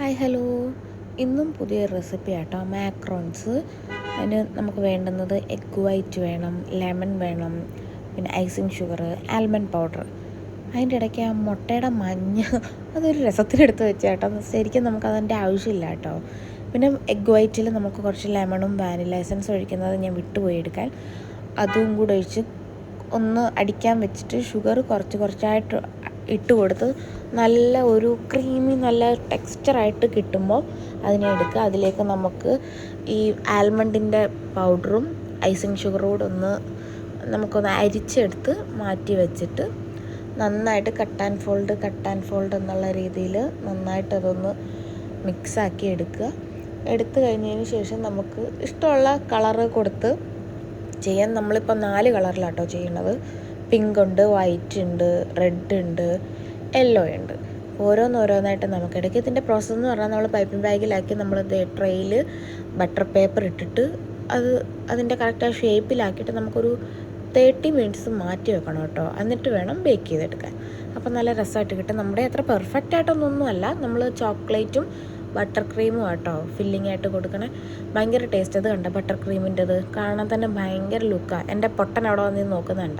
Hi hello, ഇന്നും പുതിയൊരു recipe ആട്ടോ, മാക്രോൺസ്. അതിന് നമുക്ക് വേണ്ടുന്നത് എഗ് വൈറ്റ് വേണം, ലെമൺ വേണം, പിന്നെ ഐസിങ് ഷുഗർ, ആൽമണ്ട് പൗഡർ. അതിൻ്റെ ഇടയ്ക്ക് ആ മുട്ടയുടെ മഞ്ഞ അതൊരു രസത്തിനെടുത്ത് വെച്ചാട്ടോ, ശരിക്കും നമുക്കതിൻ്റെ ആവശ്യമില്ല കേട്ടോ. പിന്നെ എഗ് വൈറ്റിൽ നമുക്ക് കുറച്ച് ലെമണും വാനില എസൻസ് ഒഴിക്കുന്നത് ഞാൻ വിട്ടുപോയി എടുക്കാൻ. അതും കൂടെ ഒഴിച്ച് ഒന്ന് അടിക്കാൻ വെച്ചിട്ട് ഷുഗർ കുറച്ചായിട്ട് ഇട്ട് കൊടുത്ത് നല്ല ഒരു ക്രീമി നല്ല ടെക്സ്ചറായിട്ട് കിട്ടുമ്പോൾ അതിനെ എടുക്കുക. അതിലേക്ക് നമുക്ക് ഈ ആൽമണ്ടിൻ്റെ പൗഡറും ഐസിങ് ഷുഗറും കൂടെ നമുക്കൊന്ന് അരിച്ചെടുത്ത് മാറ്റി വെച്ചിട്ട് നന്നായിട്ട് കട്ട് ആൻഡ് ഫോൾഡ് എന്നുള്ള രീതിയിൽ നന്നായിട്ട് അതൊന്ന് മിക്സാക്കി എടുക്കുക. എടുത്തു കഴിഞ്ഞതിന് ശേഷം നമുക്ക് ഇഷ്ടമുള്ള കളറ് കൊടുത്ത് ചെയ്യാൻ. നമ്മളിപ്പോൾ 4 കളറിലാട്ടോ ചെയ്യുന്നത്. പിങ്ക് ഉണ്ട്, വൈറ്റ് ഉണ്ട്, റെഡ് ഉണ്ട്, യെല്ലോ ഉണ്ട്. ഓരോന്നായിട്ട് നമുക്ക് എടുക്കുക. ഇതിൻ്റെ പ്രോസസ്സ് എന്ന് പറഞ്ഞാൽ നമ്മൾ പൈപ്പിംഗ് ബാഗിലാക്കി നമ്മൾ ട്രെയിൽ ബട്ടർ പേപ്പർ ഇട്ടിട്ട് അതിൻ്റെ കറക്റ്റ് ഷേപ്പിലാക്കിയിട്ട് നമുക്കൊരു 30 മിനിറ്റ്സ് മാറ്റി വെക്കണം കേട്ടോ. എന്നിട്ട് വേണം ബേക്ക് ചെയ്തെടുക്കാൻ. അപ്പോൾ നല്ല രസമായിട്ട് കിട്ടും. നമ്മുടെ അത്ര പെർഫെക്റ്റ് ആയിട്ടൊന്നുമല്ല, നമ്മൾ ചോക്ലേറ്റും ബട്ടർ ക്രീമും ആട്ടോ ഫില്ലിംഗ് ആയിട്ട് കൊടുക്കണേ. ഭയങ്കര ടേസ്റ്റ്. അത് കണ്ട ബട്ടർ ക്രീമിൻ്റെത് കാണാൻ തന്നെ ഭയങ്കര ലുക്കാണ്. എൻ്റെ പൊട്ടൻ അവിടെ വന്ന് നോക്കുന്നുണ്ട്.